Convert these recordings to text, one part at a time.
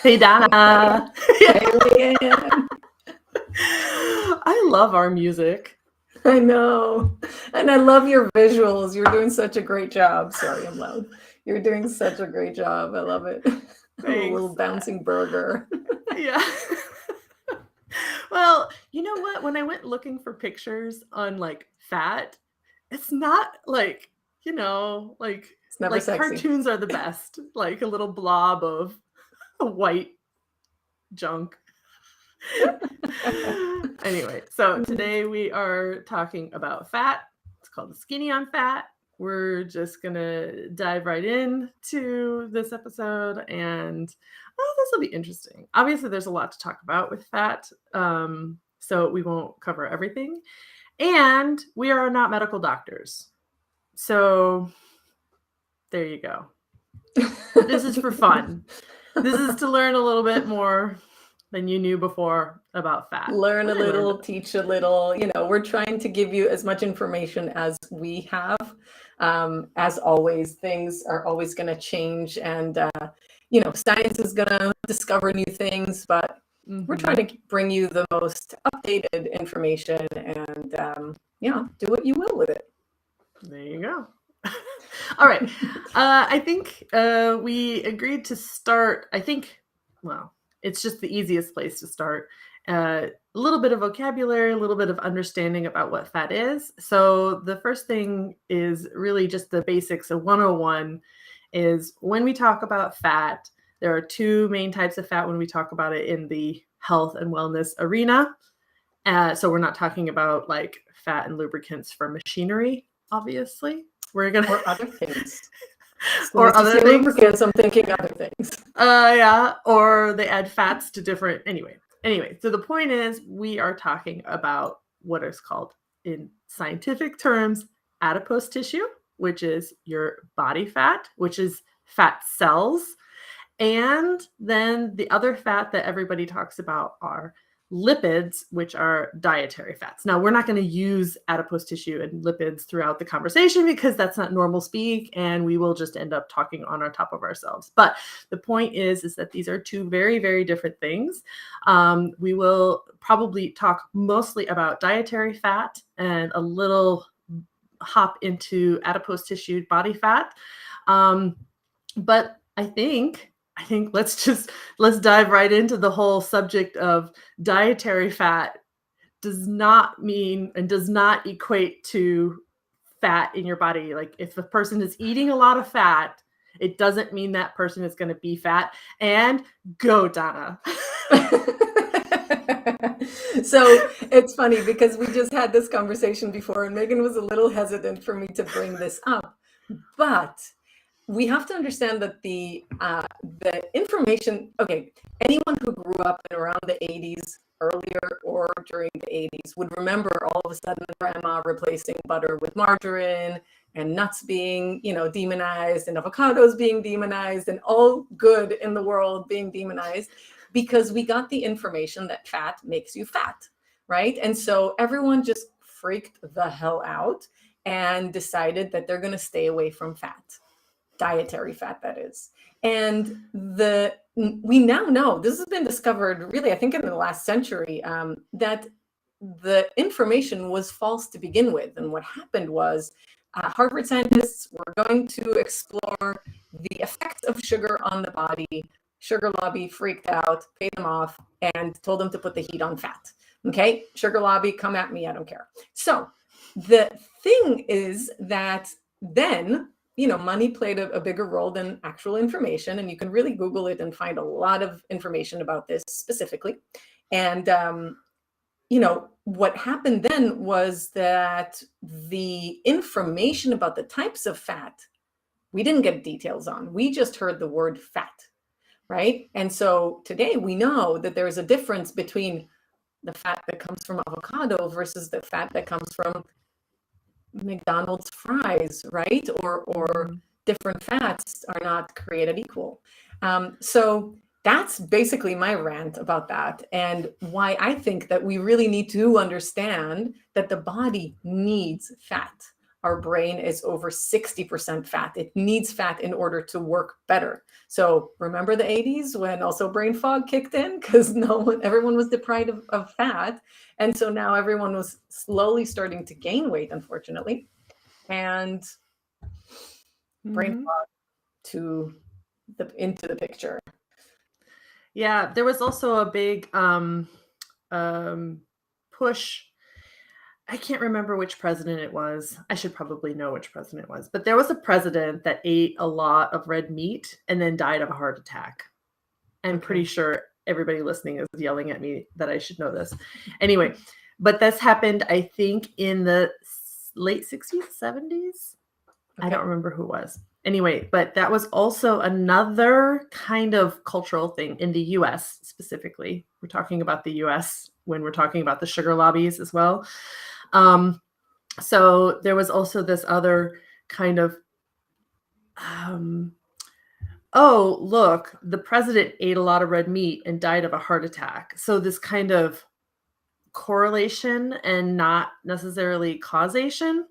Hey, Donna. Hey, Leanne. I love our music. I know. And I love your visuals. You're doing such a great job. Sorry, I'm loud. You're doing such a great job. I love it. A Thanks. little bouncing burger. Yeah. Well, you know what? When I went looking for pictures on like fat, it's not like, It's never sexy. cartoons are the best. Like a little blob of white junk. Anyway, so today we are talking about fat. It's called the Skinny on Fat. We're just gonna dive right into this episode, and this will be interesting. Obviously, there's a lot to talk about with fat, so we won't cover everything. And we are not medical doctors, so there you go. This is for fun. This is to learn a little bit more than you knew before about fat. Learn a little, teach a little. We're trying to give you as much information as we have. As always, things are always going to change, and science is going to discover new things, but we're trying to bring you the most updated information, and do what you will with it. There you go. All right. I think we agreed to start. It's just the easiest place to start. A little bit of vocabulary, a little bit of understanding about what fat is. So the first thing is really just the basics of 101 is when we talk about fat, there are two main types of fat when we talk about it in the health and wellness arena. So we're not talking about like fat and lubricants for machinery, obviously. We're going to... Or other things. Or other things. Lubricants, I'm thinking other things. Yeah. Or they add fats to different... Anyway, so the point is we are talking about what is called in scientific terms adipose tissue, which is your body fat, which is fat cells. And then the other fat that everybody talks about are lipids, which are dietary fats. Now, we're not going to use adipose tissue and lipids throughout the conversation because that's not normal speak, and we will just end up talking on our top of ourselves. But the point is that these are two very, very different things. We will probably talk mostly about dietary fat and a little hop into adipose tissue body fat. But I think let's dive right into the whole subject of dietary fat does not mean and does not equate to fat in your body. Like if a person is eating a lot of fat, it doesn't mean that person is going to be fat. And go, Donna. So it's funny because we just had this conversation before and Megan was a little hesitant for me to bring this up, but we have to understand that the information, anyone who grew up in around the 80s, earlier or during the 80s, would remember all of a sudden grandma replacing butter with margarine and nuts being, demonized and avocados being demonized and all good in the world being demonized because we got the information that fat makes you fat, right? And so everyone just freaked the hell out and decided that they're going to stay away from fat. Dietary fat, that is. And we now know, this has been discovered really, I think in the last century, that the information was false to begin with. And what happened was Harvard scientists were going to explore the effects of sugar on the body. Sugar lobby freaked out, paid them off, and told them to put the heat on fat. Okay, sugar lobby, come at me, I don't care. So the thing is that then, money played a bigger role than actual information. And you can really Google it and find a lot of information about this specifically. And, what happened then was that the information about the types of fat, we didn't get details on. We just heard the word fat, right? And so today we know that there is a difference between the fat that comes from avocado versus the fat that comes from McDonald's fries, right? Or different fats are not created equal. So that's basically my rant about that and why I think that we really need to understand that the body needs fat. our brain is over 60% fat. It needs fat in order to work better. So remember the 80s when also brain fog kicked in because everyone was deprived of fat. And so now everyone was slowly starting to gain weight, unfortunately. And brain fog into the picture. Yeah, there was also a big push. I can't remember which president it was. I should probably know which president it was, but there was a president that ate a lot of red meat and then died of a heart attack. I'm pretty sure everybody listening is yelling at me that I should know this. Anyway, but this happened, I think, in the late 60s, 70s. I don't remember who it was. Anyway, but that was also another kind of cultural thing in the US specifically. We're talking about the US when we're talking about the sugar lobbies as well. So there was also this other kind of, oh, look, the president ate a lot of red meat and died of a heart attack. So this kind of correlation and not necessarily causation.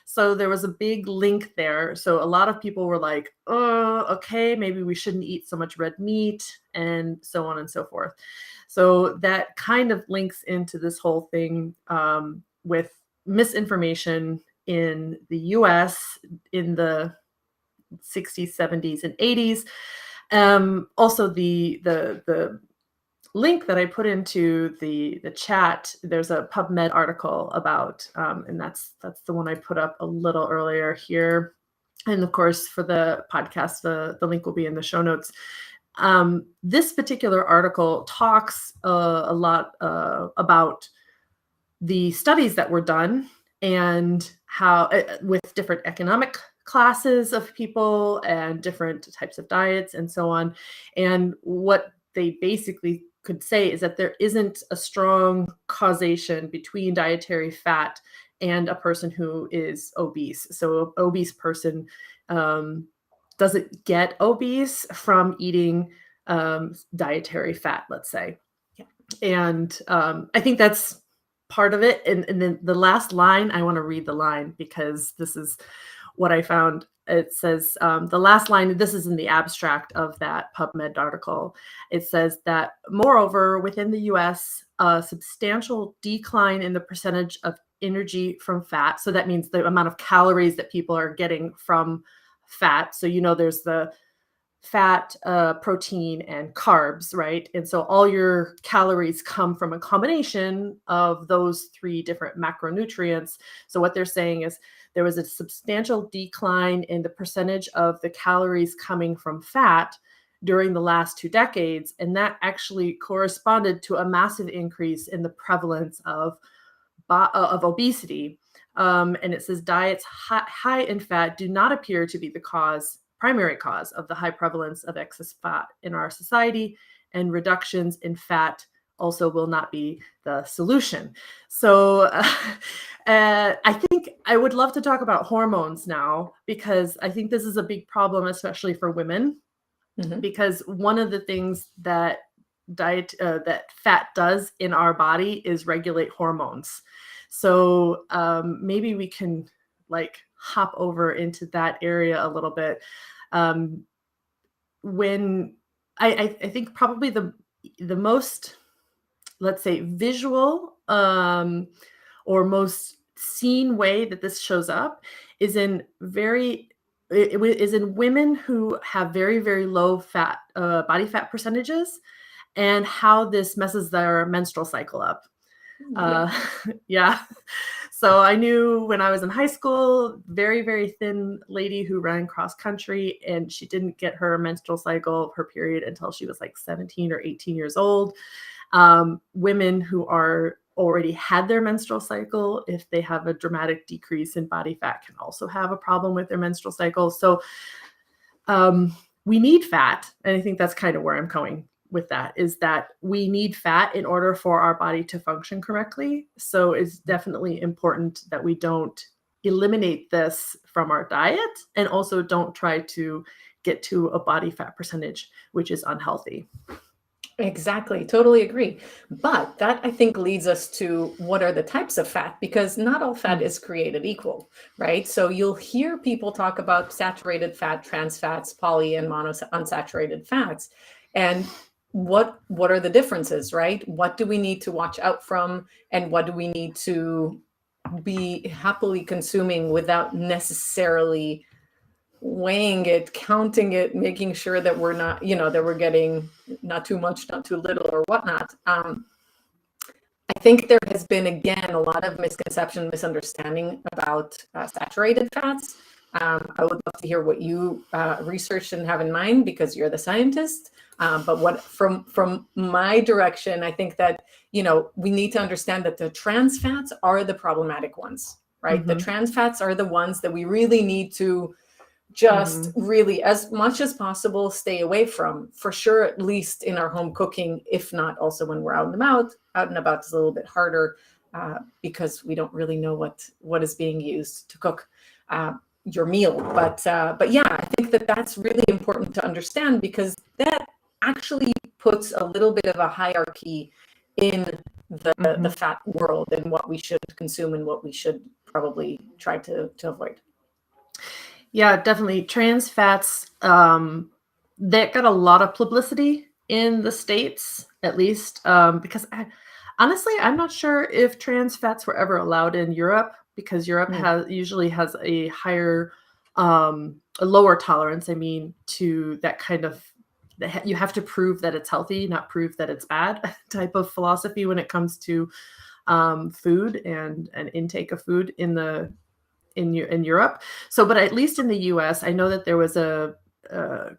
So there was a big link there. So a lot of people were like, oh, okay, maybe we shouldn't eat so much red meat and so on and so forth. So that kind of links into this whole thing with misinformation in the US in the 60s, 70s, and 80s. Also, the link that I put into the chat, there's a PubMed article about, and that's the one I put up a little earlier here. And of course, for the podcast, the link will be in the show notes. This particular article talks a lot about the studies that were done and how with different economic classes of people and different types of diets and so on. And what they basically could say is that there isn't a strong causation between dietary fat and a person who is obese. So an obese person doesn't get obese from eating dietary fat, let's say. Yeah. And I think that's part of it. And then the last line, I want to read the line because this is what I found. It says, the last line, this is in the abstract of that PubMed article. It says that, moreover, within the US, a substantial decline in the percentage of energy from fat. So that means the amount of calories that people are getting from fat. So, there's the fat, protein, and carbs, right? And so all your calories come from a combination of those three different macronutrients. So what they're saying is there was a substantial decline in the percentage of the calories coming from fat during the last 2 decades. And that actually corresponded to a massive increase in the prevalence of obesity. And it says diets high in fat do not appear to be the primary cause of the high prevalence of excess fat in our society, and reductions in fat also will not be the solution. So I think I would love to talk about hormones now, because I think this is a big problem, especially for women, because one of the things that that fat does in our body is regulate hormones. So maybe we can hop over into that area a little bit. When I think probably the most, let's say, visual or most seen way that this shows up is in women who have very, very low fat body fat percentages, and how this messes their menstrual cycle up. Yeah. So I knew when I was in high school, very, very thin lady who ran cross country, and she didn't get her menstrual cycle, her period, until she was like 17 or 18 years old. Women who are already had their menstrual cycle, if they have a dramatic decrease in body fat, can also have a problem with their menstrual cycle. So we need fat. And I think that's kind of where I'm going with that, is that we need fat in order for our body to function correctly. So it's definitely important that we don't eliminate this from our diet, and also don't try to get to a body fat percentage which is unhealthy. Exactly, totally agree. But that, I think, leads us to what are the types of fat, because not all fat Mm. is created equal, right? So you'll hear people talk about saturated fat, trans fats, poly and monounsaturated fats. And what are the differences, right? What do we need to watch out from, and what do we need to be happily consuming without necessarily weighing it, counting it, making sure that we're not, that we're getting not too much, not too little, or whatnot. I think there has been, again, a lot of misconception, misunderstanding about saturated fats. I would love to hear what you researched and have in mind, because you're the scientist. But what from my direction, I think that, we need to understand that the trans fats are the problematic ones, right? The Mm-hmm. trans fats are the ones that we really need to just Mm-hmm. really, as much as possible, stay away from, for sure, at least in our home cooking. If not also when we're out and about is a little bit harder, because we don't really know what is being used to cook your meal. But yeah, I think that that's really important to understand, because that actually puts a little bit of a hierarchy in the Mm-hmm. fat world, and what we should consume and what we should probably try to avoid. Yeah, definitely. Trans fats, that got a lot of publicity in the States, at least, because honestly, I'm not sure if trans fats were ever allowed in Europe, because Europe Mm. usually has a higher, a lower tolerance, I mean, to that kind of, you have to prove that it's healthy, not prove that it's bad type of philosophy when it comes to food and intake of food in Europe. So, but at least in the US, I know that there was a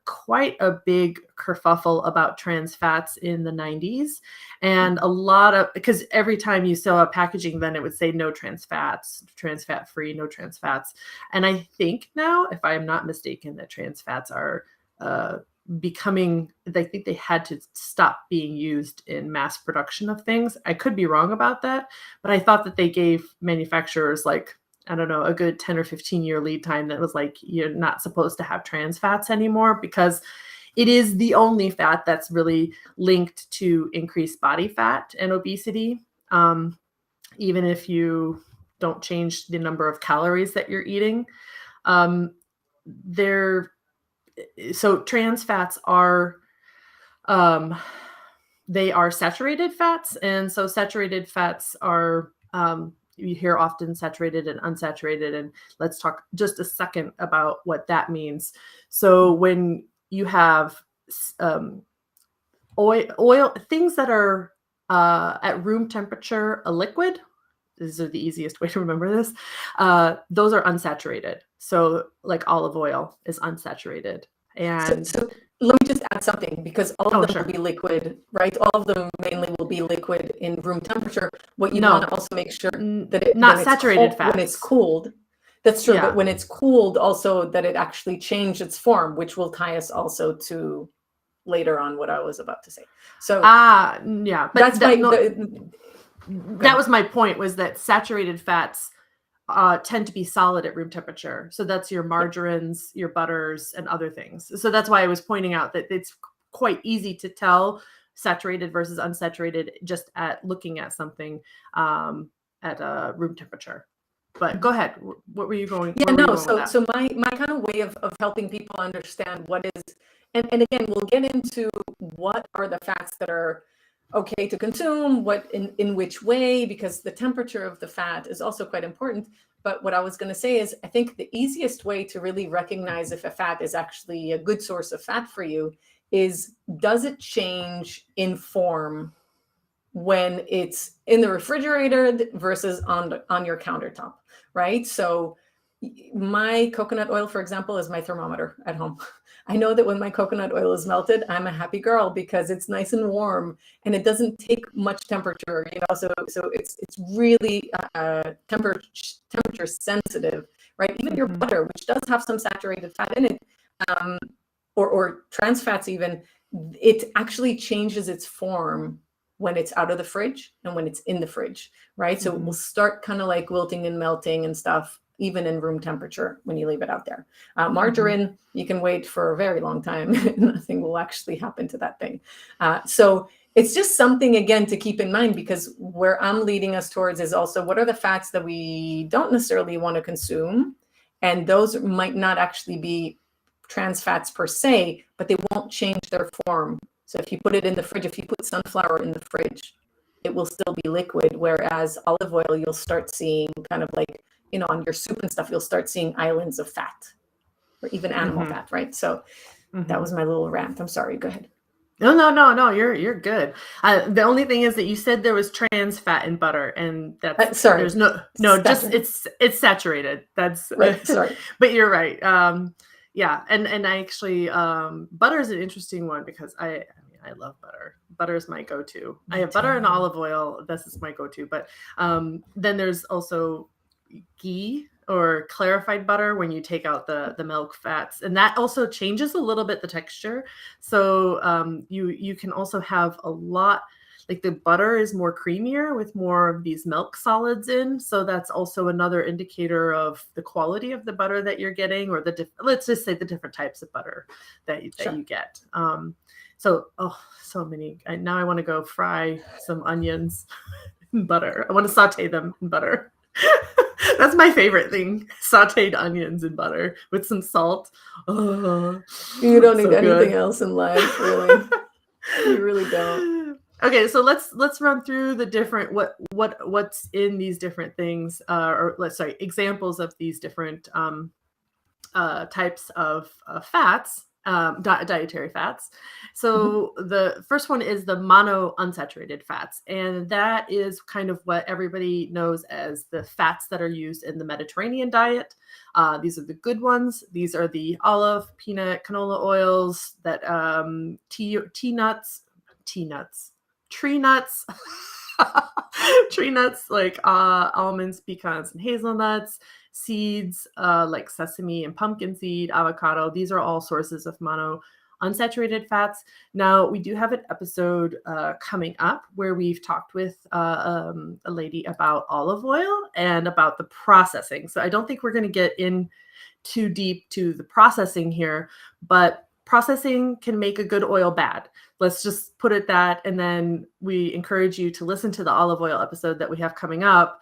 quite a big kerfuffle about trans fats in the 90s. And a lot of, because every time you saw a packaging, then it would say no trans fats, trans fat free, no trans fats. And I think now, if I'm not mistaken, that trans fats are becoming, I think they had to stop being used in mass production of things. I could be wrong about that, but I thought that they gave manufacturers, like, I don't know, a good 10 or 15-year lead time, that was like, you're not supposed to have trans fats anymore, because it is the only fat that's really linked to increased body fat and obesity. Even if you don't change the number of calories that you're eating. Um, they're so trans fats are, um, they are saturated fats, and so saturated fats are, you hear often saturated and unsaturated, and let's talk just a second about what that means. So when you have um, oil, things that are at room temperature, a liquid, these are the easiest way to remember this, those are unsaturated. So like olive oil is unsaturated. So, And so let me just add something, because all of oh, them will sure. be liquid, right? All of them mainly will be liquid in room temperature. What you want No, to also make sure that not when it's saturated cold, fats. that's true. But Yeah. when it's cooled, also that it actually changed its form, which will tie us also to later on what I was about to say. So Yeah, but that's my, no, go that ahead. was my point, was that saturated fats tend to be solid at room temperature. So that's your Yeah. margarines, your butters, and other things. So that's why I was pointing out that it's quite easy to tell saturated versus unsaturated just at looking at something at room temperature. But go ahead. What were you going? Yeah, Where were you no. going with So, that? so my kind of way of helping people understand what is, and again, we'll get into what are the fats that are okay to consume, what in which way, because the temperature of the fat is also quite important. But what I was going to say is, I think the easiest way to really recognize if a fat is actually a good source of fat for you is, does it change in form when it's in the refrigerator versus on your countertop, right? So my coconut oil, for example, is my thermometer at home. I know that when my coconut oil is melted, I'm a happy girl, because it's nice and warm and it doesn't take much temperature, so it's really temperature sensitive, right? Even your Mm-hmm. butter, which does have some saturated fat in it, um, or trans fats even, it actually changes its form when it's out of the fridge and when it's in the fridge, right? So it Mm-hmm. will start kind of like wilting and melting and stuff even in room temperature when you leave it out there. Margarine, you can wait for a very long time. Nothing will actually happen to that thing. So it's just something, again, to keep in mind, because where I'm leading us towards is also what are the fats that we don't necessarily want to consume. And those might not actually be trans fats per se, but they won't change their form. So if you put it in the fridge, if you put sunflower in the fridge, it will still be liquid. Whereas olive oil, you'll start seeing kind of like, on your soup and stuff, you'll start seeing islands of fat or even animal fat, right? So that was my little rant. I'm sorry. Go ahead. No. You're good. The only thing is that you said there was trans fat in butter, and that's sorry. There's no just it's saturated. That's right. Sorry, but you're right. Yeah, and I actually butter is an interesting one because I love butter. Butter is my go-to. I have butter and olive oil. This is my go-to. But then there's also ghee or clarified butter when you take out the milk fats, and that also changes a little bit the texture. So you can also have a lot, like the butter is more creamier with more of these milk solids in. So that's also another indicator of the quality of the butter that you're getting, or let's just say the different types of butter that you get. So many. Now I want to go fry some onions in butter. I want to saute them in butter. That's my favorite thing. Sauteed onions in butter with some salt. Oh, you don't need anything else in life, really. You really don't. Okay, so let's run through the different what's in these different things, examples of these different types of fats, dietary fats. So the first one is the monounsaturated fats, and that is kind of what everybody knows as the fats that are used in the Mediterranean diet. These are the good ones. These are the olive, peanut, canola oils, that tree nuts, tree nuts like almonds, pecans, and hazelnuts, seeds like sesame and pumpkin seed, avocado. These are all sources of monounsaturated fats. Now, we do have an episode coming up where we've talked with a lady about olive oil and about the processing. So I don't think we're going to get in too deep to the processing here, but processing can make a good oil bad. Let's just put it that. And then we encourage you to listen to the olive oil episode that we have coming up,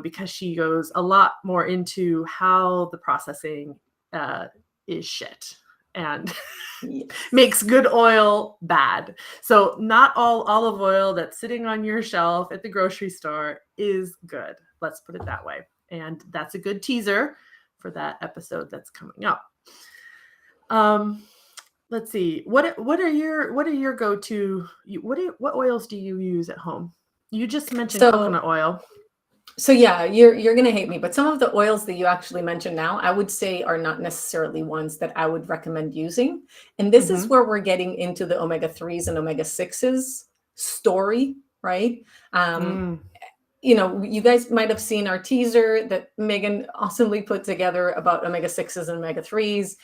because she goes a lot more into how the processing is shit and makes good oil bad. So not all olive oil that's sitting on your shelf at the grocery store is good. Let's put it that way. And that's a good teaser for that episode that's coming up. Let's see. What are your go-to? What oils do you use at home? You just mentioned coconut oil. So yeah, you're gonna hate me, but some of the oils that you actually mentioned now, I would say are not necessarily ones that I would recommend using. And this is where we're getting into the omega-3s and omega-6s story, right? You guys might have seen our teaser that Megan awesomely put together about omega-6s and omega-3s.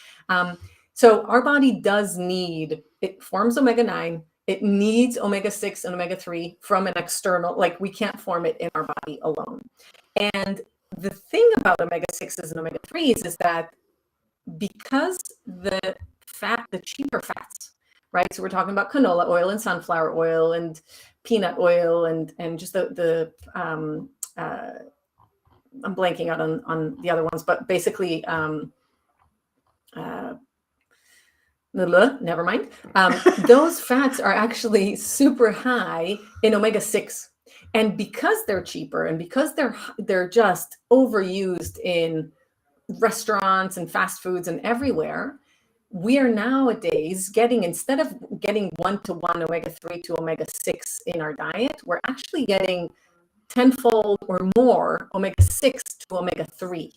So our body does need, it forms omega-9. It needs omega-6 and omega-3 from an external, like we can't form it in our body alone. And the thing about omega-6s and omega-3s is that because the cheaper fats, right? So we're talking about canola oil and sunflower oil and peanut oil and just I'm blanking out on the other ones, but basically, never mind. Those fats are actually super high in omega-6, and because they're cheaper and because they're just overused in restaurants and fast foods and everywhere, we are nowadays instead of getting 1-to-1 omega-3 to omega-6 in our diet, we're actually getting tenfold or more omega-6 to omega-3,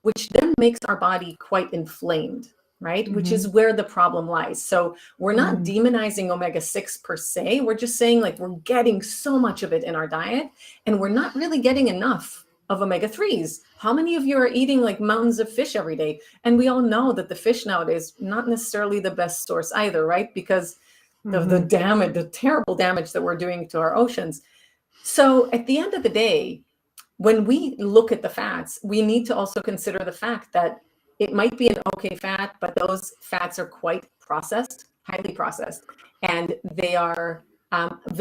which then makes our body quite inflamed, right? Which is where the problem lies. So we're not demonizing omega-6 per se. We're just saying like we're getting so much of it in our diet and we're not really getting enough of omega-3s. How many of you are eating like mountains of fish every day? And we all know that the fish nowadays, not necessarily the best source either, right? Because of the damage, the terrible damage that we're doing to our oceans. So at the end of the day, when we look at the fats, we need to also consider the fact that it might be an okay fat, but those fats are quite processed, highly processed, and they are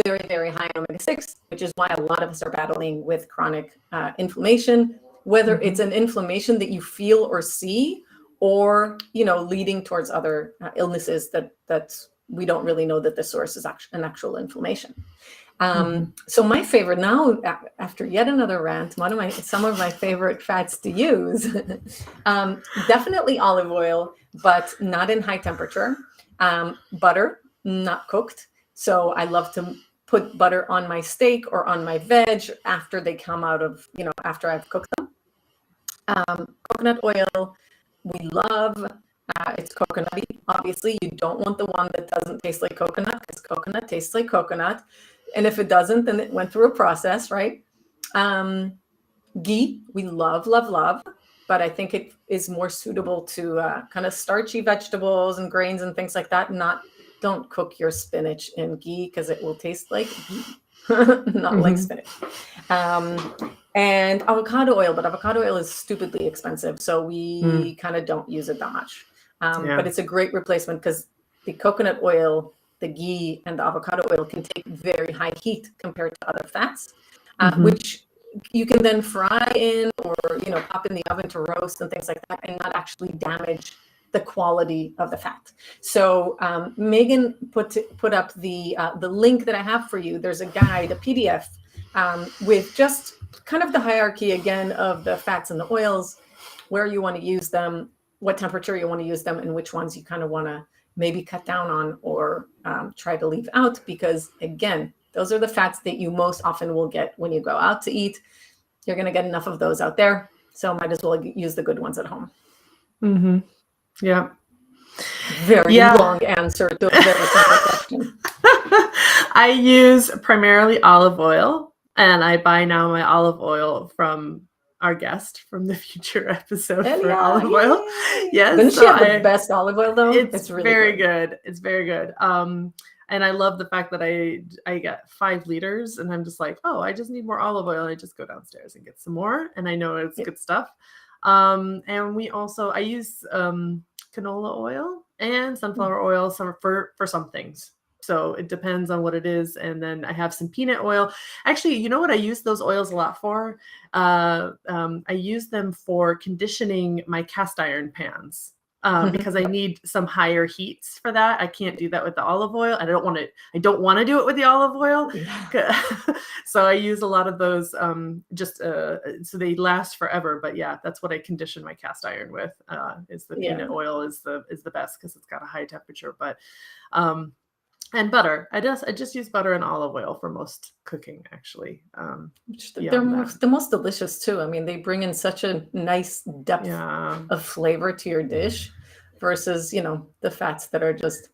very, very high in omega-6, which is why a lot of us are battling with chronic inflammation, whether it's an inflammation that you feel or see, or leading towards other illnesses that we don't really know that the source is an actual inflammation. So my favorite now, after yet another rant, some of my favorite fats to use, definitely olive oil, but not in high temperature. Butter, not cooked. So I love to put butter on my steak or on my veg after they come out of, after I've cooked them. Coconut oil, we love. It's coconutty. Obviously, you don't want the one that doesn't taste like coconut, because coconut tastes like coconut. And if it doesn't, then it went through a process, right? Ghee, we love, love, love. But I think it is more suitable to kind of starchy vegetables and grains and things like that. Don't cook your spinach in ghee, because it will taste like ghee, not like spinach. And avocado oil, but avocado oil is stupidly expensive, so we kind of don't use it that much. But it's a great replacement, because the coconut oil, the ghee, and the avocado oil can take very high heat compared to other fats, which you can then fry in or pop in the oven to roast and things like that, and not actually damage the quality of the fat. So Megan put up the link that I have for you. There's a guide, a PDF, with just kind of the hierarchy again of the fats and the oils, where you want to use them, what temperature you want to use them, and which ones you kind of want to maybe cut down on or try to leave out, because again, those are the fats that you most often will get when you go out to eat. You're going to get enough of those out there, so might as well use the good ones at home. Yeah. Very long answer to a very simple question. I use primarily olive oil, and I buy now my olive oil from our guest from the future episode for olive oil. Yes. Doesn't she have the best olive oil though? It's really very good. It's very good. And I love the fact that I get 5 liters, and I'm just like, oh, I just need more olive oil. And I just go downstairs and get some more, and I know it's good stuff. And I use canola oil and sunflower oil for some things. So it depends on what it is. And then I have some peanut oil. Actually, you know what I use those oils a lot for? I use them for conditioning my cast iron pans. Because I need some higher heats for that. I can't do that with the olive oil. I don't want to do it with the olive oil. So I use a lot of those so they last forever. But yeah, that's what I condition my cast iron with. Is the peanut oil is the best, because it's got a high temperature. But and butter. I just use butter and olive oil for most cooking, actually. They're the most delicious too. I mean, they bring in such a nice depth of flavor to your dish versus, the fats that are just.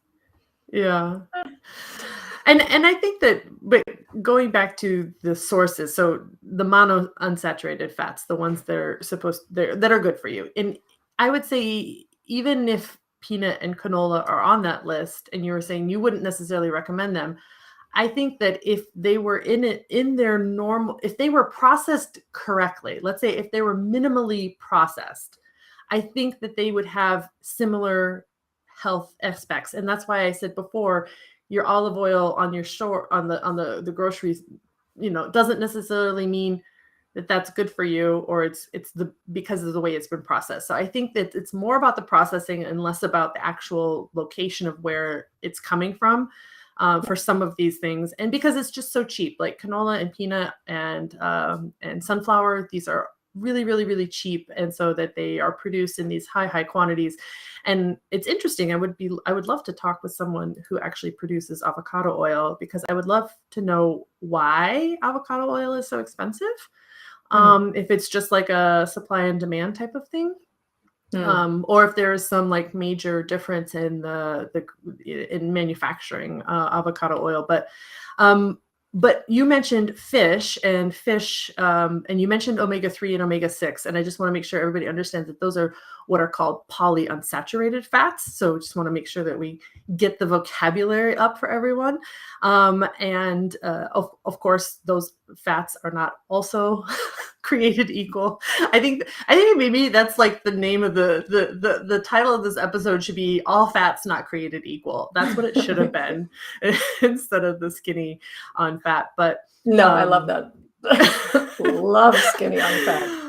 Yeah. And I think that, but going back to the sources, so the monounsaturated fats, the ones that are good for you. And I would say, even if peanut and canola are on that list, and you were saying you wouldn't necessarily recommend them, I think that if they were if they were processed correctly, let's say if they were minimally processed, I think that they would have similar health aspects. And that's why I said before, your olive oil on the groceries, doesn't necessarily mean that that's good for you, or it's because of the way it's been processed. So I think that it's more about the processing and less about the actual location of where it's coming from for some of these things. And because it's just so cheap, like canola and peanut and sunflower, these are really, really, really cheap. And so that they are produced in these high quantities. And it's interesting. I would love to talk with someone who actually produces avocado oil, because I would love to know why avocado oil is so expensive. If it's just like a supply and demand type of thing, or if there is some like major difference in in manufacturing avocado oil. But you mentioned fish, and you mentioned omega-3 and omega-6, and I just want to make sure everybody understands that those are what are called polyunsaturated fats. So just want to make sure that we get the vocabulary up for everyone. Of course, those fats are not also created equal. I think maybe that's like the name of the title of this episode should be All Fats Not Created Equal. That's what it should have been instead of the skinny on fat. But no, I love that. Love skinny on fat.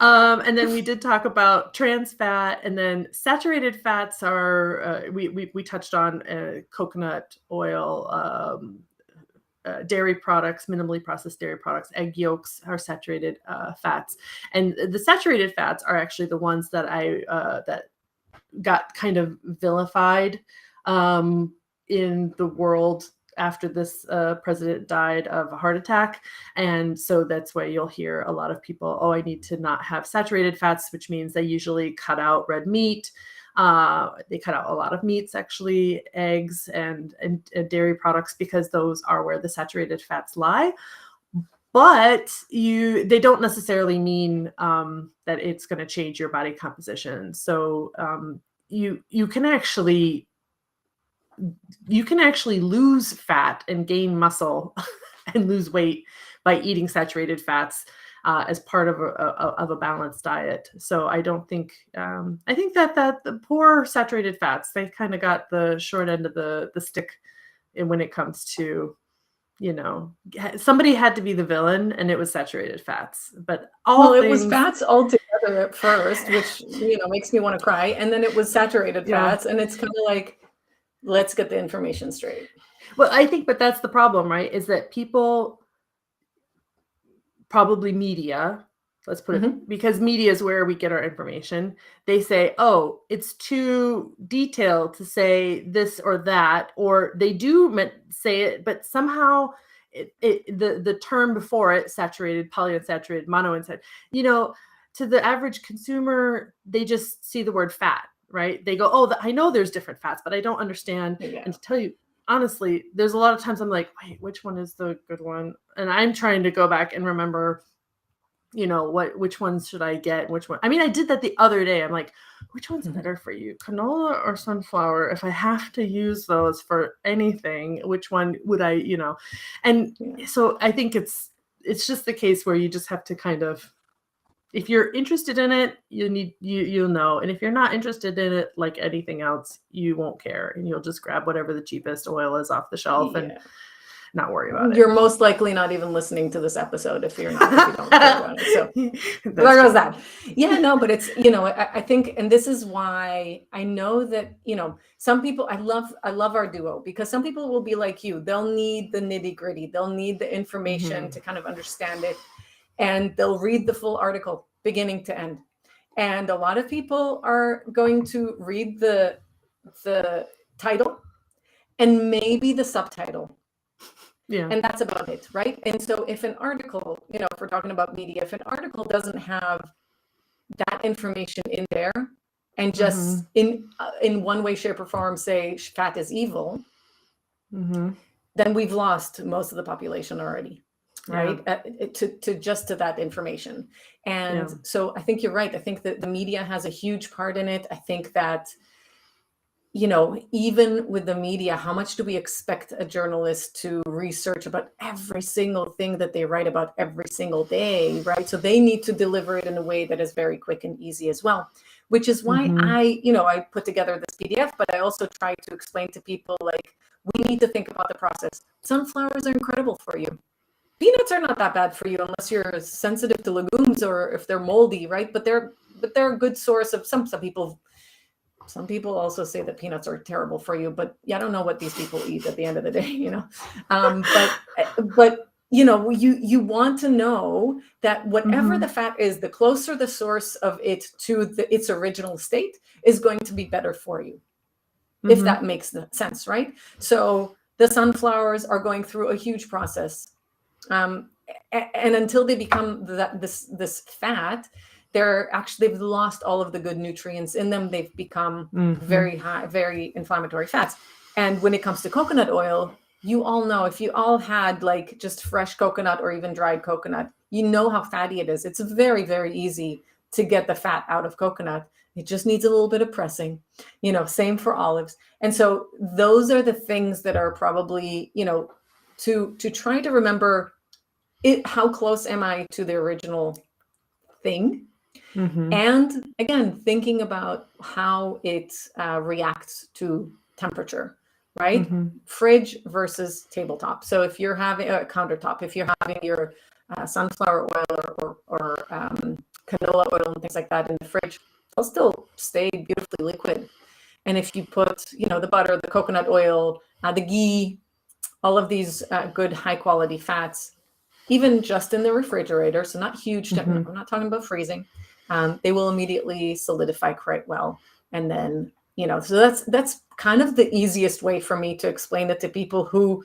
And then we did talk about trans fat, and then saturated fats are we touched on coconut oil, dairy products, minimally processed dairy products, egg yolks are saturated fats, and the saturated fats are actually the ones that that got kind of vilified in the world after this president died of a heart attack. And so that's why you'll hear a lot of people, oh, I need to not have saturated fats, which means they usually cut out red meat. They cut out a lot of meats, actually, eggs and dairy products, because those are where the saturated fats lie. But they don't necessarily mean that it's going to change your body composition. So you can actually lose fat and gain muscle and lose weight by eating saturated fats as part of a balanced diet. So I don't think I think that the poor saturated fats, they kind of got the short end of the stick when it comes to, somebody had to be the villain, and it was saturated fats. But it was fats altogether at first, which makes me want to cry, and then it was saturated fats, and it's kind of like, let's get the information straight. Well, I think, but that's the problem, right? Is that people, probably media, let's put it, because media is where we get our information. They say, oh, it's too detailed to say this or that, or they do say it, but somehow the term before it, saturated, polyunsaturated, monounsaturated, to the average consumer, they just see the word fat. Right? They go, oh, I know there's different fats, but I don't understand. Yeah. And to tell you, honestly, there's a lot of times I'm like, wait, which one is the good one? And I'm trying to go back and remember, which ones should I get? Which one? I mean, I did that the other day. I'm like, which one's better for you? Canola or sunflower? If I have to use those for anything, which one would I, And so I think it's just the case where you just have to kind of, if you're interested in it, you'll know. And if you're not interested in it, like anything else, you won't care, and you'll just grab whatever the cheapest oil is off the shelf and not worry about it. You're most likely not even listening to this episode if you don't care about it. So there goes that. Yeah, no, but it's, I think, and this is why I know that, some people, I love our duo, because some people will be like you. They'll need the nitty gritty. They'll need the information to kind of understand it. And they'll read the full article beginning to end. And a lot of people are going to read the title and maybe the subtitle. Yeah. And that's about it, right? And so if an article, if we're talking about media, if an article doesn't have that information in there and just in one way, shape, or form say fat is evil, then we've lost most of the population already. Right. To that information. And so I think you're right. I think that the media has a huge part in it. I think that, even with the media, how much do we expect a journalist to research about every single thing that they write about every single day, right? So they need to deliver it in a way that is very quick and easy as well, which is why I put together this PDF, but I also try to explain to people, like, we need to think about the process. Sunflowers are incredible for you. Peanuts are not that bad for you unless you're sensitive to legumes or if they're moldy, right? But they're a good source of some people. Some people also say that peanuts are terrible for you, but I don't know what these people eat at the end of the day, But you want to know that whatever the fat is, the closer the source of it to its original state is going to be better for you, if that makes sense, right? So the sunflowers are going through a huge process. And until they become this fat, they've lost all of the good nutrients in them. They've become very high, very inflammatory fats. And when it comes to coconut oil, you all know, if you all had like just fresh coconut or even dried coconut, you know how fatty it is. It's very, very easy to get the fat out of coconut. It just needs a little bit of pressing, same for olives. And so those are the things that are probably, to try to remember how close am I to the original thing? Mm-hmm. And again, thinking about how it reacts to temperature, right? Mm-hmm. Fridge versus tabletop. So if you're having a countertop, if you're having your sunflower oil or canola oil and things like that in the fridge, they'll still stay beautifully liquid. And if you put, the butter, the coconut oil, the ghee, all of these good high quality fats, even just in the refrigerator, so not huge, Mm-hmm. I'm not talking about freezing, they will immediately solidify quite well. And then, so that's kind of the easiest way for me to explain it to people who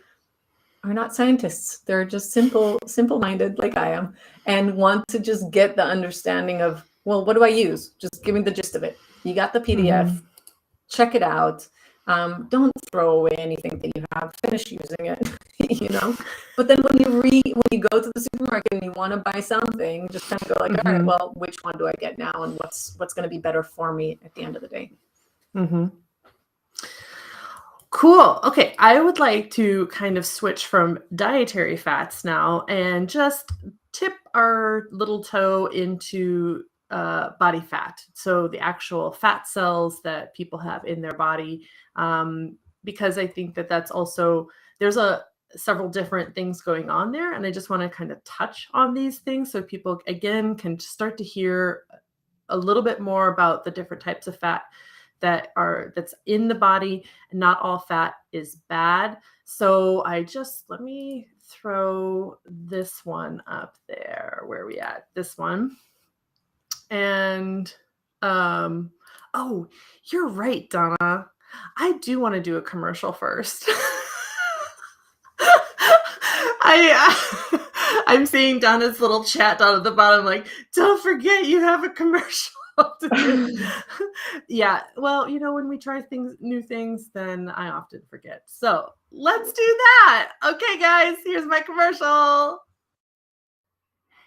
are not scientists. They're just simple-minded like I am, and want to just get the understanding of, well, what do I use? Just give me the gist of it. You got the PDF, check it out. Don't throw away anything that you have. Finish using it, But then when you go to the supermarket and you want to buy something, just kind of go like, all right, well, which one do I get now, and what's going to be better for me at the end of the day? Mm-hmm. Cool. Okay, I would like to kind of switch from dietary fats now and just tip our little toe into body fat. So the actual fat cells that people have in their body, because I think that that's also, there's several different things going on there, and I just want to kind of touch on these things so people again can start to hear a little bit more about the different types of fat that's in the body. Not all fat is bad. So let me throw this one up there. Where are we at? This one. And oh, you're right, Donna. I do want to do a commercial first. I'm seeing Donna's little chat down at the bottom, like, don't forget you have a commercial to do. Yeah, well, when we try new things, then I often forget. So let's do that. Okay, guys, here's my commercial.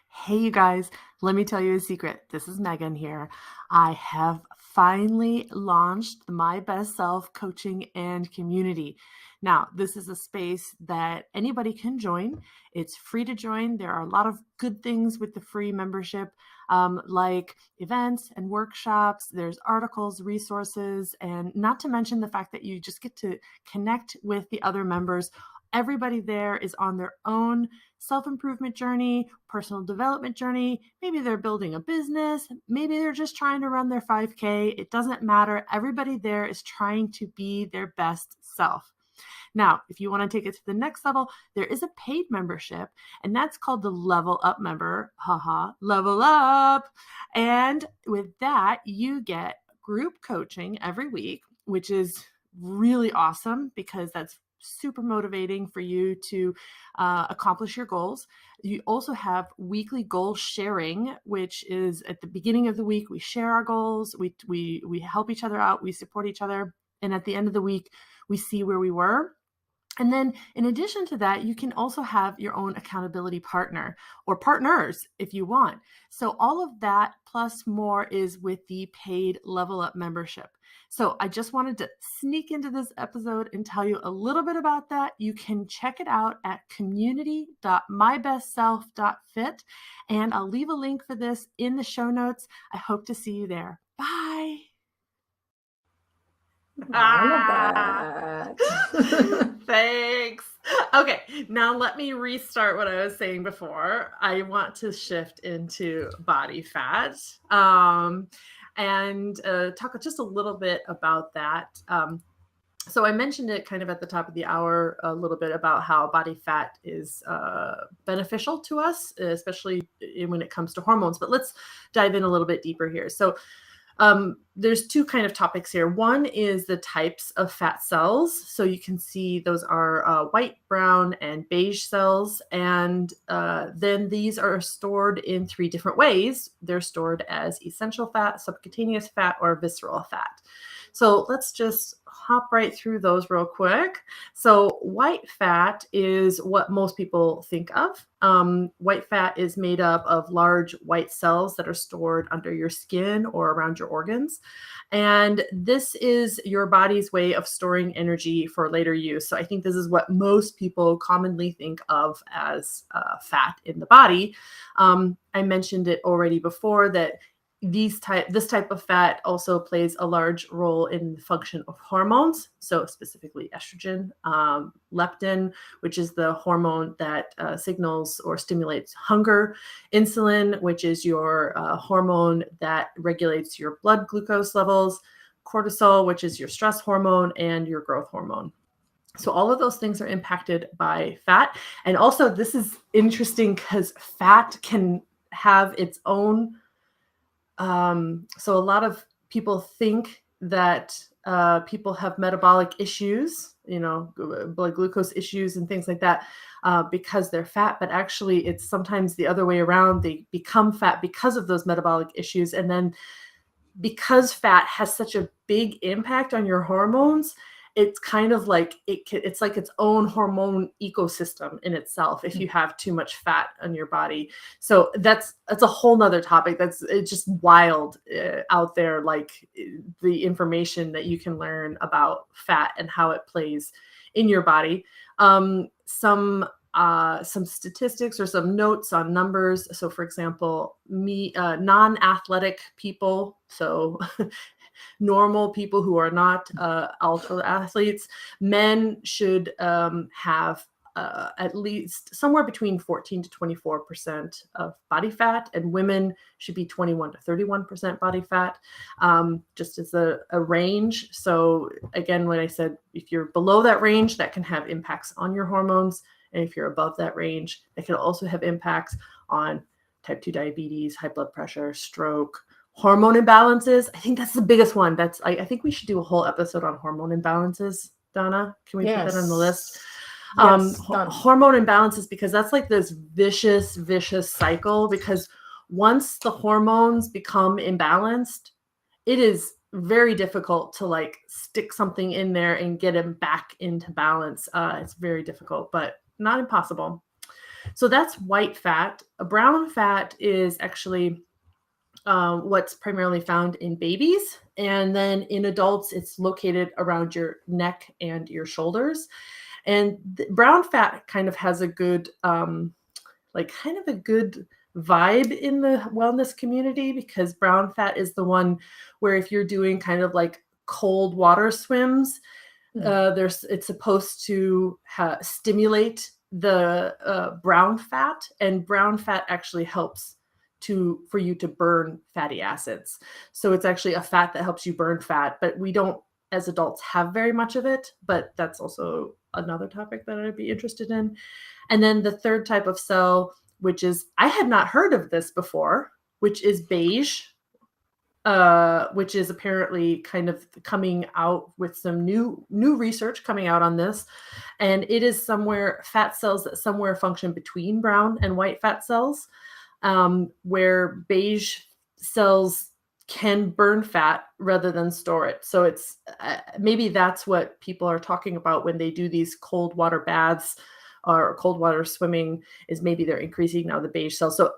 Hey, you guys, let me tell you a secret. This is Megan here. I have finally launched My Best Self coaching and community. Now, this is a space that anybody can join. It's free to join. There are a lot of good things with the free membership, like events and workshops. There's articles, resources, and not to mention the fact that you just get to connect with the other members. Everybody there is on their own self-improvement journey, personal development journey. Maybe they're building a business. Maybe they're just trying to run their 5K. It doesn't matter. Everybody there is trying to be their best self. Now, if you want to take it to the next level, there is a paid membership, and that's called the Level Up member. Level Up. And with that, you get group coaching every week, which is really awesome because that's super motivating for you to accomplish your goals. You also have weekly goal sharing, which is at the beginning of the week, we share our goals, we help each other out, we support each other. And at the end of the week, we see where we were. And then in addition to that, you can also have your own accountability partner or partners if you want. So all of that plus more is with the paid Level Up membership. So I just wanted to sneak into this episode and tell you a little bit about that. You can check it out at community.mybestself.fit. And I'll leave a link for this in the show notes. I hope to see you there. Bye. I love that. Thanks. Okay, now let me restart what I was saying before. I want to shift into body fat and talk just a little bit about that. So I mentioned it kind of at the top of the hour a little bit about how body fat is beneficial to us, especially when it comes to hormones. But let's dive in a little bit deeper here. So there's two kind of topics here. One is the types of fat cells. So you can see those are white, brown, and beige cells. And then these are stored in three different ways. They're stored as essential fat, subcutaneous fat, or visceral fat. So let's just hop right through those real quick. So white fat is what most people think of. White fat is made up of large white cells that are stored under your skin or around your organs. And this is your body's way of storing energy for later use. So I think this is what most people commonly think of as fat in the body. I mentioned it already before that this type of fat also plays a large role in the function of hormones. So specifically estrogen, leptin, which is the hormone that signals or stimulates hunger, insulin, which is your hormone that regulates your blood glucose levels, cortisol, which is your stress hormone, and your growth hormone. So all of those things are impacted by fat. And also this is interesting because fat can have its own so a lot of people think that people have metabolic issues, blood glucose issues and things like that because they're fat, but actually it's sometimes the other way around. They become fat because of those metabolic issues. And then because fat has such a big impact on your hormones, it's kind of like it's like its own hormone ecosystem in itself if you have too much fat on your body. So that's a whole nother topic. It's just wild out there, like the information that you can learn about fat and how it plays in your body. Some statistics or some notes on numbers. So for example, non-athletic people, so normal people who are not ultra athletes, men should have at least somewhere between 14 to 24% of body fat, and women should be 21 to 31% body fat, just as a range. So again, when I said if you're below that range, that can have impacts on your hormones. And if you're above that range, it can also have impacts on type 2 diabetes, high blood pressure, stroke, hormone imbalances. I think that's the biggest one. I think we should do a whole episode on hormone imbalances, Donna. Can we put that on the list? Yes, hormone imbalances, because that's like this vicious cycle, because once the hormones become imbalanced, it is very difficult to like stick something in there and get them back into balance. It's very difficult, but not impossible. So that's white fat. A brown fat is actually what's primarily found in babies. And then in adults, it's located around your neck and your shoulders. And brown fat kind of has a good, kind of a good vibe in the wellness community, because brown fat is the one where if you're doing kind of like cold water swims, it's supposed to stimulate the brown fat, and brown fat actually helps for you to burn fatty acids. So it's actually a fat that helps you burn fat, but we don't as adults have very much of it, but that's also another topic that I'd be interested in. And then the third type of cell, which is, I had not heard of this before, which is beige, which is apparently kind of coming out with some new research coming out on this. And it is fat cells that somewhere function between brown and white fat cells, where beige cells can burn fat rather than store it. So it's maybe that's what people are talking about when they do these cold water baths or cold water swimming, is maybe they're increasing now the beige cells. So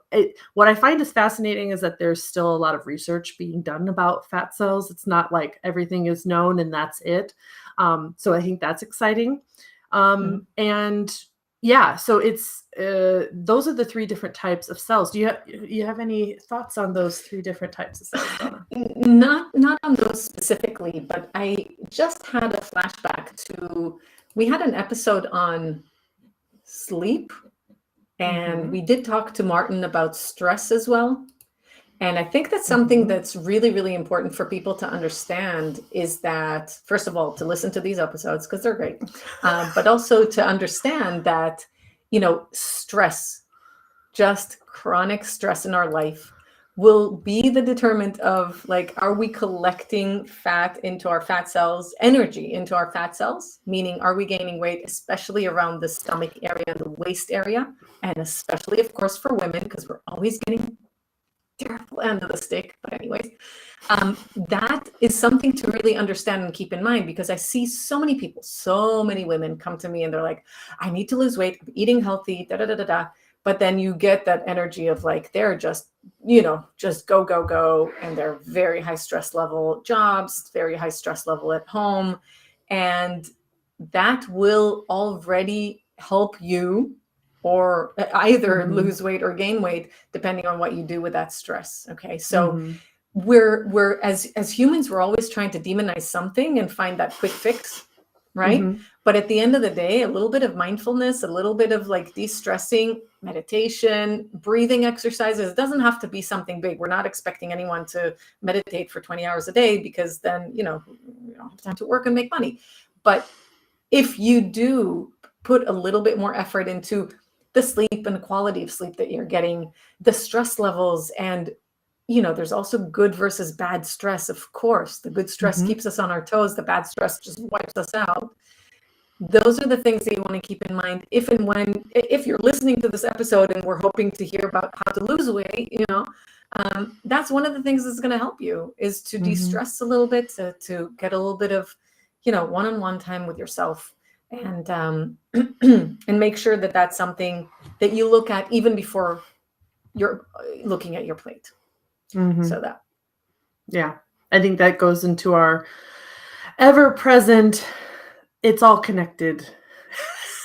what I find is fascinating is that there's still a lot of research being done about fat cells. It's not like everything is known and that's it. So I think that's exciting. And yeah, so it's those are the three different types of cells. Do you have any thoughts on those three different types of cells, Donna? Not on those specifically, but I just had a flashback to, we had an episode on sleep, and we did talk to Martin about stress as well. And I think that's something that's really, really important for people to understand, is that, first of all, to listen to these episodes because they're great, but also to understand that, stress, just chronic stress in our life, will be the determinant of, like, are we collecting fat into our fat cells, energy into our fat cells, meaning are we gaining weight, especially around the stomach area, the waist area, and especially, of course, for women, because we're always getting terrible end of the stick. But anyways, that is something to really understand and keep in mind, because I see so many people, so many women come to me and they're like, I need to lose weight, I'm eating healthy, da da da da da. But then you get that energy of like, they're just, just go, go, go. And they're very high stress level jobs, very high stress level at home. And that will already help you or either lose weight or gain weight, depending on what you do with that stress. Okay. So we're as humans, we're always trying to demonize something and find that quick fix. Right. But at the end of the day, a little bit of mindfulness, a little bit of like de-stressing, meditation, breathing exercises, it doesn't have to be something big. We're not expecting anyone to meditate for 20 hours a day, because then, we don't have time to work and make money. But if you do put a little bit more effort into the sleep and the quality of sleep that you're getting, the stress levels, and there's also good versus bad stress. Of course, the good stress keeps us on our toes. The bad stress just wipes us out. Those are the things that you want to keep in mind if you're listening to this episode and we're hoping to hear about how to lose weight, that's one of the things that's going to help you, is to de-stress a little bit, to get a little bit of, one-on-one time with yourself, and and make sure that that's something that you look at even before you're looking at your plate. So that. Yeah, I think that goes into our ever-present, it's all connected.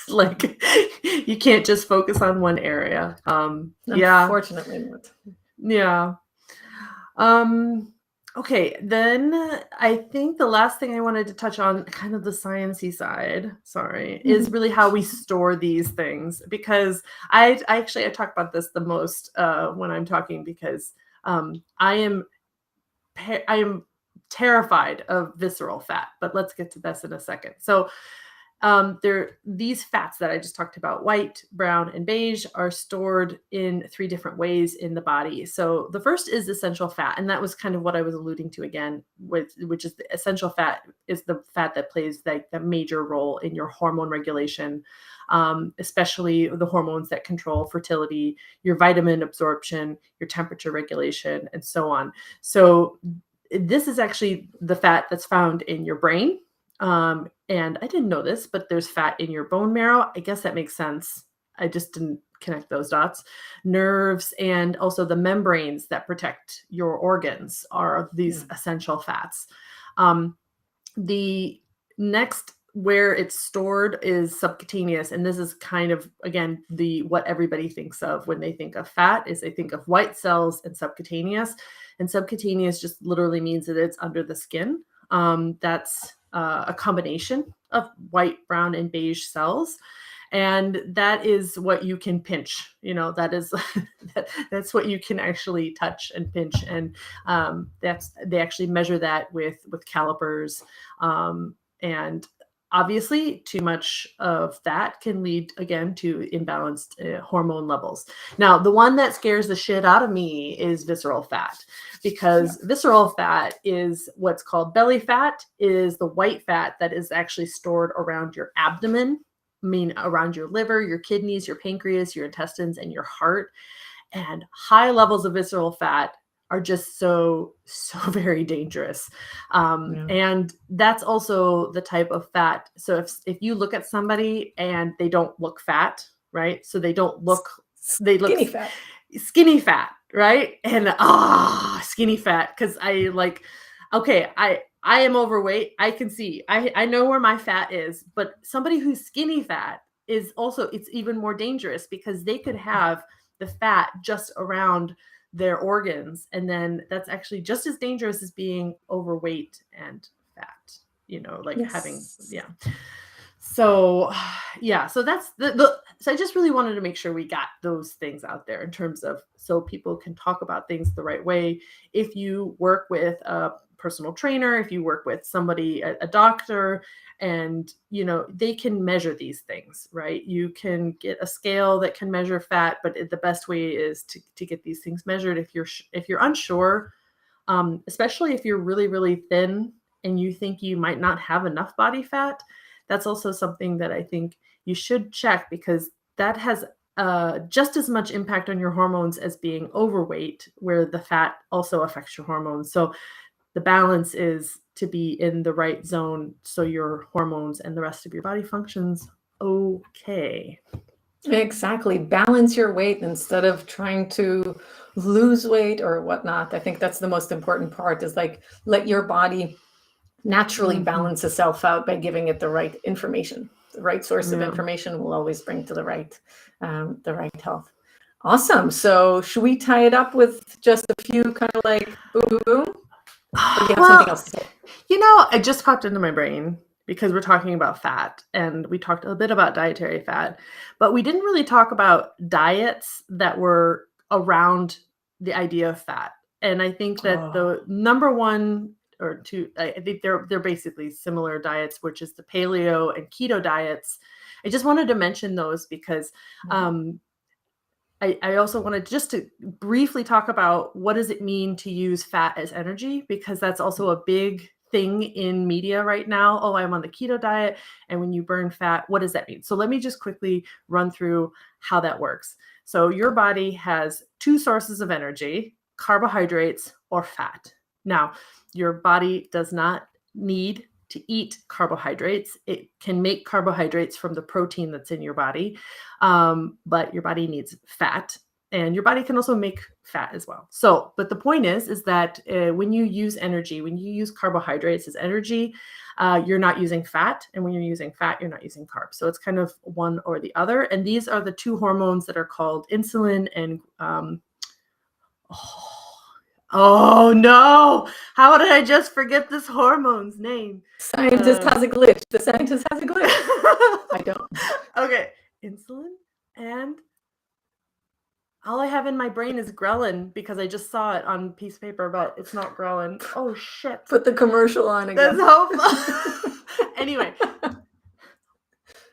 Like, you can't just focus on one area. Unfortunately not. Yeah. Okay, then I think the last thing I wanted to touch on, kind of the sciencey side, is really how we store these things, because I talk about this the most when I'm talking, because I am terrified of visceral fat, but let's get to this in a second. So these fats that I just talked about, white, brown, and beige, are stored in 3 different ways in the body. So the first is essential fat, and that was kind of what I was alluding to again, which is the essential fat is the fat that plays like the major role in your hormone regulation, especially the hormones that control fertility, your vitamin absorption, your temperature regulation, and so on. So this is actually the fat that's found in your brain. And I didn't know this, but there's fat in your bone marrow. I guess that makes sense. I just didn't connect those dots. Nerves, and also the membranes that protect your organs are these essential fats. The next where it's stored is subcutaneous. And this is kind of, again, what everybody thinks of when they think of fat, is they think of white cells and subcutaneous. And subcutaneous just literally means that it's under the skin. That's a combination of white, brown, and beige cells. And that is what you can pinch, that is, that's what you can actually touch and pinch. And they actually measure that with calipers. And obviously, too much of that can lead, again, to imbalanced hormone levels. Now, the one that scares the shit out of me is visceral fat, because visceral fat is what's called belly fat, is the white fat that is actually stored around your abdomen, around your liver, your kidneys, your pancreas, your intestines, and your heart. And high levels of visceral fat are just so very dangerous. And that's also the type of fat. So if you look at somebody and they don't look fat, right? So they look skinny fat, right? And skinny fat. Cause I am overweight. I can see, I know where my fat is, but somebody who's skinny fat is also, it's even more dangerous, because they could have the fat just around their organs. And then that's actually just as dangerous as being overweight and fat, having. So so that's so I just really wanted to make sure we got those things out there in terms of, so people can talk about things the right way. If you work with a personal trainer, if you work with somebody, a doctor, and they can measure these things, right? You can get a scale that can measure fat, but the best way is to get these things measured. If you're unsure, especially if you're really, really thin and you think you might not have enough body fat, that's also something that I think you should check, because that has just as much impact on your hormones as being overweight, where the fat also affects your hormones. So the balance is to be in the right zone so your hormones and the rest of your body functions okay. Exactly. Balance your weight instead of trying to lose weight or whatnot. I think that's the most important part, is like, let your body naturally balance itself out by giving it the right information. The right source of information will always bring to the right health. Awesome. So should we tie it up with just a few kind of like boom, boom, boom? Or do you have something else to say? It just popped into my brain because we're talking about fat, and we talked a bit about dietary fat, but we didn't really talk about diets that were around the idea of fat. And I think that the number one or two, I think they're basically similar diets, which is the paleo and keto diets. I just wanted to mention those because I also wanted just to briefly talk about what does it mean to use fat as energy, because that's also a big thing in media right now. Oh, I'm on the keto diet. And when you burn fat, what does that mean? So let me just quickly run through how that works. So your body has two sources of energy: carbohydrates or fat. Now, your body does not need to eat carbohydrates. It can make carbohydrates from the protein that's in your body, but your body needs fat. And your body can also make fat as well. So, but the point is that when you use energy, when you use carbohydrates as energy, you're not using fat. And when you're using fat, you're not using carbs. So it's kind of one or the other. And these are the two hormones that are called insulin and, oh no, how did I just forget this hormone's name? Scientist has a glitch. The scientist has a glitch. I don't. Okay, insulin and all I have in my brain is ghrelin because I just saw it on piece of paper, but it's not ghrelin. Oh shit. Put the commercial on again. That's hopeful. Anyway,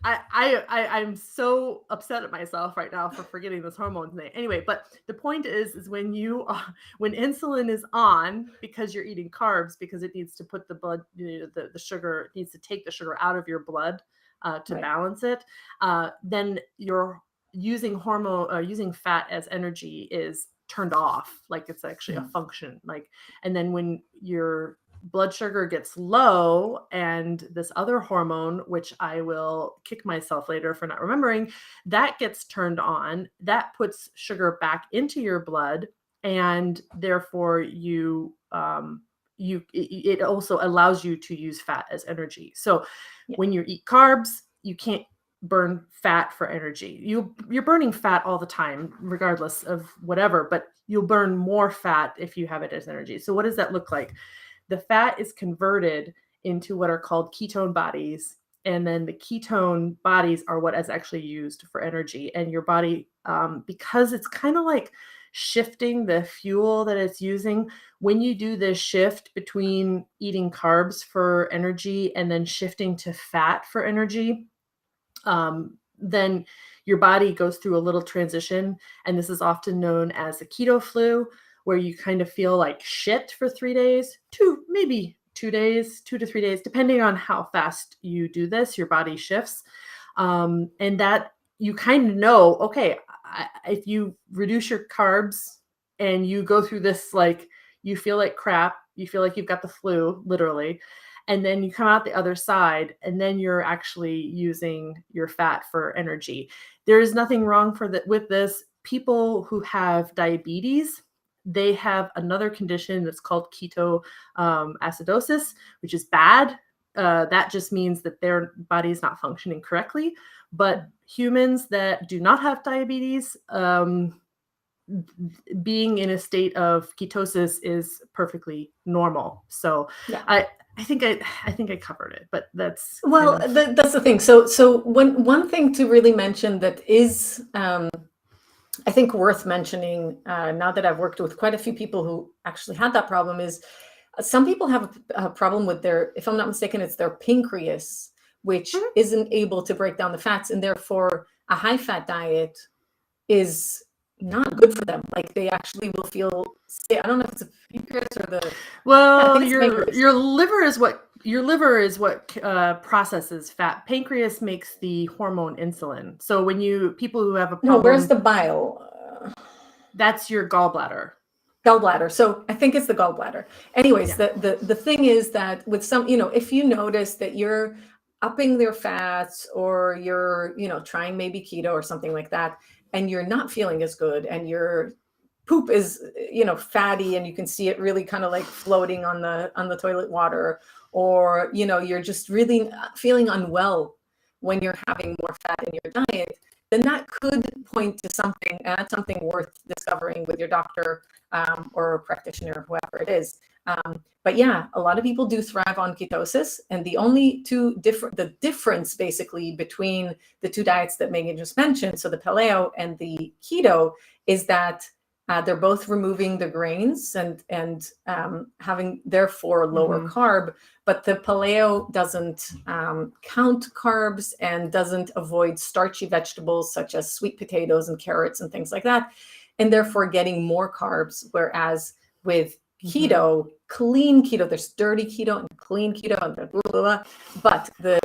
I'm so upset at myself right now for forgetting this hormone's name. Anyway, but the point is when insulin is on, because you're eating carbs, because it needs to put the blood, the sugar, it needs to take the sugar out of your blood to balance it. Then you're using fat as energy is turned off. Like it's actually a function. And then when your blood sugar gets low and this other hormone, which I will kick myself later for not remembering, that gets turned on, that puts sugar back into your blood. And therefore it also allows you to use fat as energy. So when you eat carbs, you can't burn fat for energy. You're burning fat all the time, regardless of whatever, but you'll burn more fat if you have it as energy. So what does that look like? The fat is converted into what are called ketone bodies. And then the ketone bodies are what is actually used for energy. And your body, because it's kind of like shifting the fuel that it's using, when you do this shift between eating carbs for energy and then shifting to fat for energy, then your body goes through a little transition. And this is often known as the keto flu, where you kind of feel like shit for 3 days, maybe 2 days, 2 to 3 days, depending on how fast you do this, your body shifts. And that you kind of know, okay, if you reduce your carbs and you go through this, like you feel like crap, you feel like you've got the flu, literally, and then you come out the other side and then you're actually using your fat for energy. There is nothing wrong with this. People who have diabetes, they have another condition that's called ketoacidosis, which is bad. That just means that their body is not functioning correctly. But humans that do not have diabetes, being in a state of ketosis is perfectly normal. So I think I covered it, but that's that's the thing. So one thing to really mention that is I think worth mentioning, now that I've worked with quite a few people who actually had that problem, is some people have a problem with their, if I'm not mistaken, it's their pancreas, which isn't able to break down the fats, and therefore a high fat diet is not good for them. Like they actually will feel sick. I don't know if it's a pancreas or the your liver is what your liver is what processes fat. Pancreas makes the hormone insulin. So when people who have a No, where's problem, the bile? that's your gallbladder. Gallbladder. So I think it's the gallbladder. Anyways, Yeah. the thing is that with some, if you notice that you're upping their fats, or you're, trying maybe keto or something like that, and you're not feeling as good, and your poop is, fatty, and you can see it really kind of like floating on the toilet water, or, you're just really feeling unwell when you're having more fat in your diet, then that could point to something, and that's something worth discovering with your doctor, or a practitioner, whoever it is. But yeah, a lot of people do thrive on ketosis, and the difference basically between the two diets that Megan just mentioned, so the paleo and the keto, is that they're both removing the grains and having therefore lower carb, but the paleo doesn't count carbs and doesn't avoid starchy vegetables such as sweet potatoes and carrots and things like that, and therefore getting more carbs. Whereas with keto, clean keto, there's dirty keto and clean keto, and blah, blah, blah. But the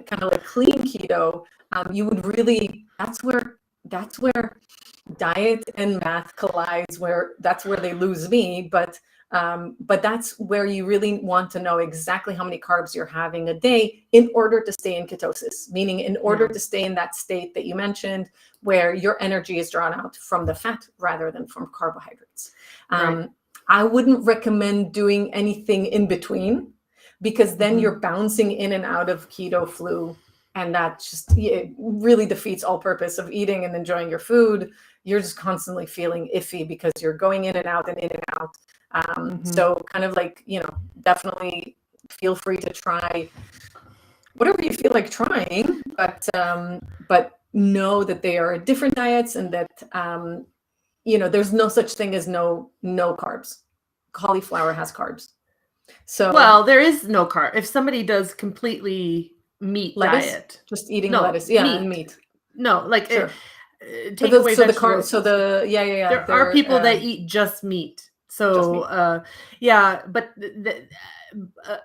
kind of like clean keto, you would really, that's where diet and math collides, that's where they lose me. But that's where you really want to know exactly how many carbs you're having a day in order to stay in ketosis, meaning in order to stay in that state that you mentioned, where your energy is drawn out from the fat rather than from carbohydrates. Right. I wouldn't recommend doing anything in between, because then you're bouncing in and out of keto flu, and that just, it really defeats all purpose of eating and enjoying your food. You're just constantly feeling iffy because you're going in and out and in and out. So kind of like, definitely feel free to try whatever you feel like trying, but know that they are different diets, and that there's no such thing as no carbs. Cauliflower has carbs. So Well, there is no carb. If somebody does completely meat lettuce, diet, just eating no lettuce, yeah, meat. and meat. No, like Sure. take away So the vegetables. yeah, There are people that they're eat just meat. just meat. So but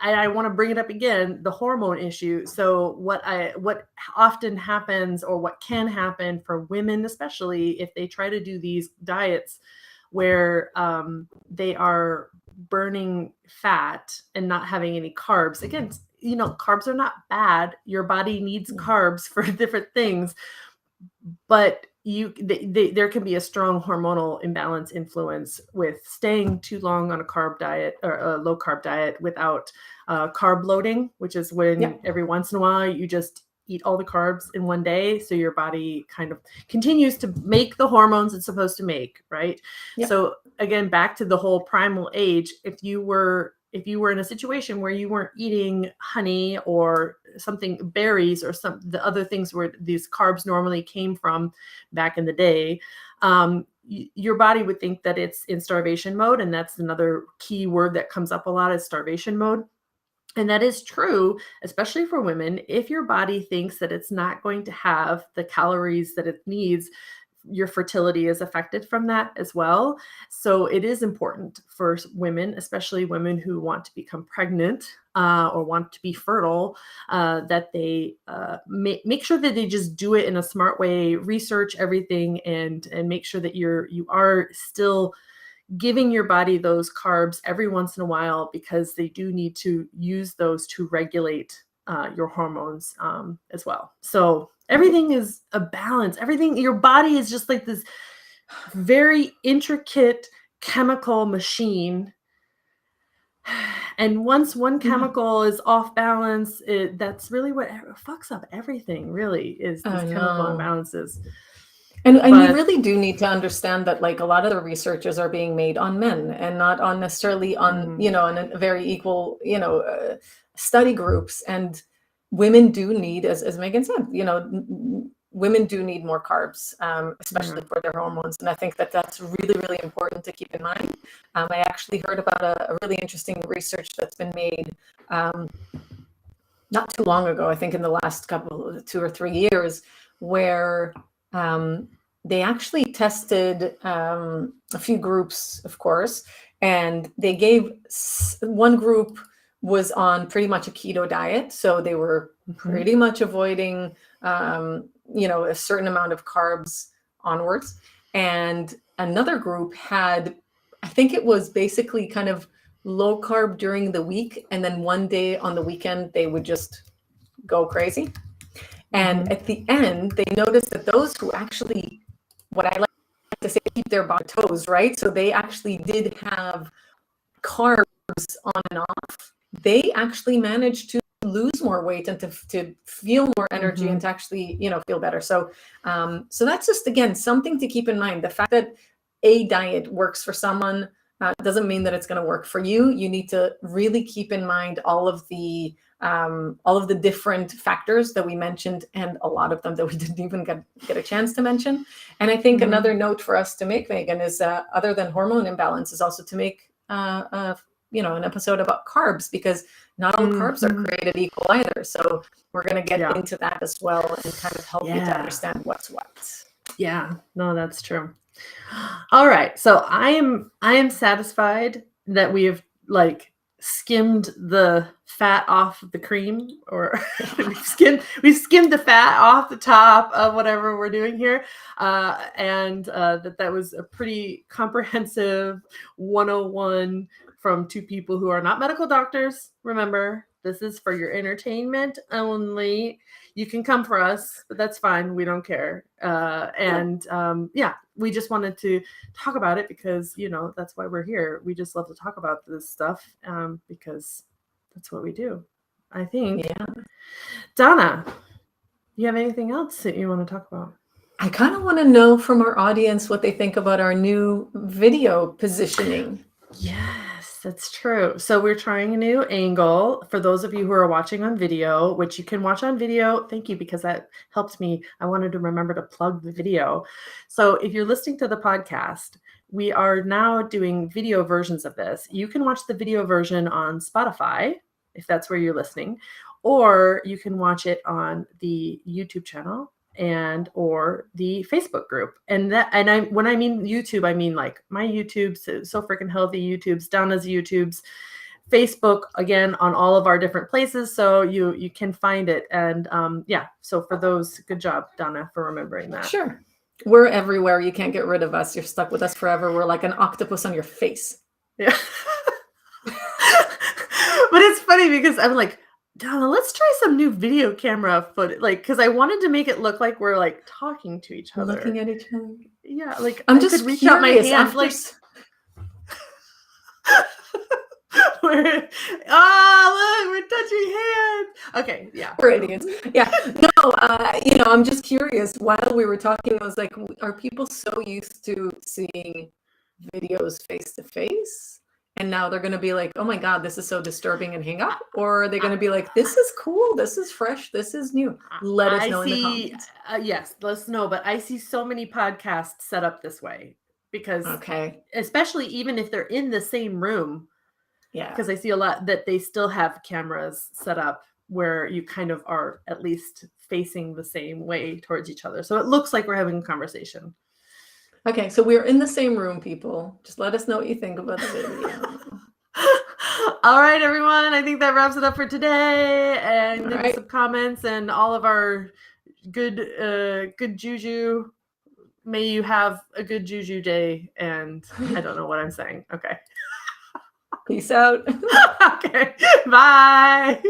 I want to bring it up again, the hormone issue. So what often happens, or what can happen for women, especially if they try to do these diets where they are burning fat and not having any carbs. Again, carbs are not bad. Your body needs carbs for different things, but there can be a strong hormonal imbalance influence with staying too long on a carb diet, or a low carb diet, without carb loading, which is when every once in a while you just eat all the carbs in one day, so your body kind of continues to make the hormones it's supposed to make, right? So again, back to the whole primal age, if you were in a situation where you weren't eating honey or something, berries, or the other things where these carbs normally came from back in the day, your body would think that it's in starvation mode. And that's another key word that comes up a lot, is starvation mode. And that is true, especially for women. If your body thinks that it's not going to have the calories that it needs, your fertility is affected from that as well. So it is important for women, especially women who want to become pregnant or want to be fertile, that they make sure that they just do it in a smart way, research everything, and make sure that you are still giving your body those carbs every once in a while, because they do need to use those to regulate your hormones as well. So everything is a balance. Everything, your body is just like this very intricate chemical machine. And once one chemical is off balance, that's really what fucks up everything, really, is these chemical imbalances. And we really do need to understand that, like, a lot of the researches are being made on men and not on necessarily on, in a very equal, study groups. And women do need, as Megan said, women do need more carbs, especially for their hormones. And I think that that's really, really important to keep in mind. I actually heard about a really interesting research that's been made not too long ago, I think in the last 2 or 3 years, where they actually tested a few groups, of course, and they gave one group was on pretty much a keto diet. So they were pretty much avoiding, a certain amount of carbs onwards. And another group had, I think it was basically kind of low carb during the week. And then one day on the weekend, they would just go crazy. And at the end, they noticed that those who actually, what I like to say, keep their body toes, right? So they actually did have carbs on and off. They actually managed to lose more weight and to feel more energy and to actually, feel better. So, so that's just, again, something to keep in mind. The fact that a diet works for someone doesn't mean that it's going to work for you. You need to really keep in mind all of the different factors that we mentioned, and a lot of them that we didn't even get a chance to mention. And I think another note for us to make, Megan, is other than hormone imbalance, is also to make an episode about carbs, because not all carbs are created equal either. So we're going to get into that as well and kind of help you to understand what's what. Yeah, no, that's true. All right. So I am satisfied that we have skimmed the fat off the cream, or we've skimmed the fat off the top of whatever we're doing here. And that was a pretty comprehensive 101 from two people who are not medical doctors. Remember, this is for your entertainment only. You can come for us, but that's fine. We don't care. We just wanted to talk about it because, that's why we're here. We just love to talk about this stuff because that's what we do, I think. Yeah. Donna, you have anything else that you want to talk about? I kind of want to know from our audience what they think about our new video positioning. Yes, that's true. So we're trying a new angle for those of you who are watching on video, which you can watch on video. Thank you, because that helped me. I wanted to remember to plug the video. So if you're listening to the podcast, we are now doing video versions of this. You can watch the video version on Spotify, if that's where you're listening, or you can watch it on the YouTube channel or the Facebook group. And when I mean YouTube, I mean like my YouTube's, So Frickin Healthy YouTube's, Donna's YouTube's, Facebook, again, on all of our different places. So you can find it. And so for those, good job, Donna, for remembering that. Sure. We're everywhere. You can't get rid of us. You're stuck with us forever. We're like an octopus on your face. Yeah. But it's funny because I'm like, Donna, let's try some new video camera footage, because I wanted to make it look like we're talking to each other, looking at each other. Yeah, I'm just reach out my hand, we're touching hands. Okay, yeah, we're idiots. Yeah, no, I'm just curious. While we were talking, I was like, are people so used to seeing videos face to face? And now they're going to be like, oh my God, this is so disturbing, and hang up? Or are they going to be like, this is cool, this is fresh, this is new? Let us know in the comments. Yes, let us know. But I see so many podcasts set up this way because, especially even if they're in the same room, because I see a lot that they still have cameras set up where you kind of are at least facing the same way towards each other. So it looks like we're having a conversation. Okay, so we're in the same room, people. Just let us know what you think about the video. All right, everyone. I think that wraps it up for today. And leave us some comments and all of our good juju. May you have a good juju day. And I don't know what I'm saying. Okay. Peace out. Okay. Bye.